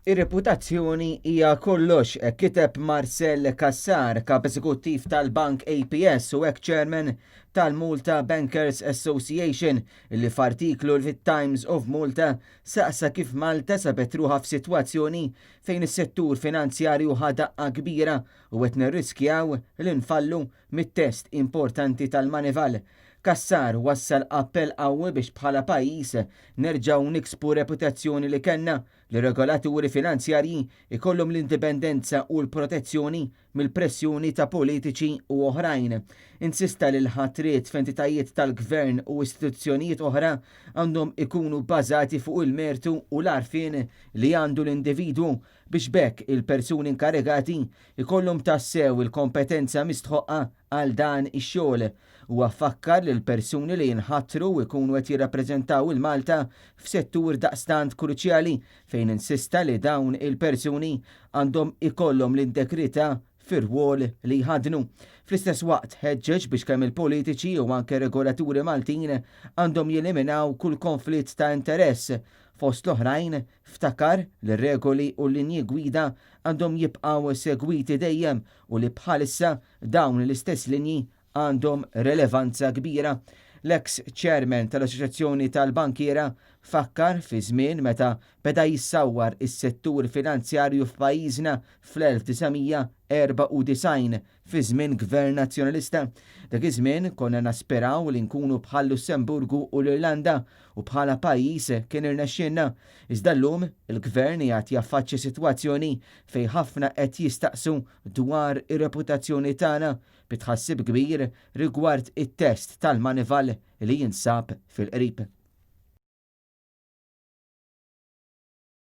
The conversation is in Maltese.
Ir-reputazzjoni hija kollox, kiteb Marcel Cassar, kap eżekuttiv tal-Bank APS u chairman tal-Malta Bankers Association, li f'artiklu fit-Times of Malta saqsa kif Malta sabet ruħa f'sitwazzjoni fejn is-settur finanzjarju ħadaqqa kbira u qed nirriskjaw li nfallu mit-test importanti tal-Manival. Cassar wassal appell qawwi biex bħala pajjiż nerġgħu niksbu reputazzjoni li kellna li regolaturi finanzjarji ikollhom l-indipendenza u l-protezzjoni mill-pressjoni ta' politiċi u oħrajn. Insista li l-ħatriet f'entitajiet tal-gvern u istituzzjonijiet oħra għandhom ikunu bbażati fuq il-mertu u l-arfien li għandu l-individwu biex bekk il-persuni inkarigati ikollhom tassew il-kompetenza mistħoqqa għal dan ix-xogħol u affakkar li l-persuni li jinħatru ikunu qed jirrappreżentaw il-Malta f'settur daqstant kruċjali fejn insista li dawn il-persuni għandhom ikollhom l-integrità fir-rwol li jħadnu. Fl-istess waqt ħeġġeġ biex kemm il-politiċi u anke regolaturi Maltin għandhom jeliminaw kull konflitt ta' interess. Fost l-oħrajn ftakar li regoli u linji gwida għandhom jibqgħu segwiti dejjem u li bħalissa dawn l-istess linji għandhom relevanza kbira. L-ex chairman tal-Assoċjazzjoni tal-Bankiera fakkar fi żmien meta beda jissawwar is-settur finanzjarju f'pajjiżna fl-1994 fi żmien gvern nazzjonalista. Dak iż-żmien konna nasperaw li nkunu bħal Lussemburgu u l-Irlanda u bħala pajjiż kien irnexxielna. Iżda llum il-gvern qiegħed jaffaċċja sitwazzjoni fejn ħafna qed jistaqsu dwar ir-reputazzjoni tagħna bitħassib kbir rigward it-test tal-Manival li jinsab fil-qrib.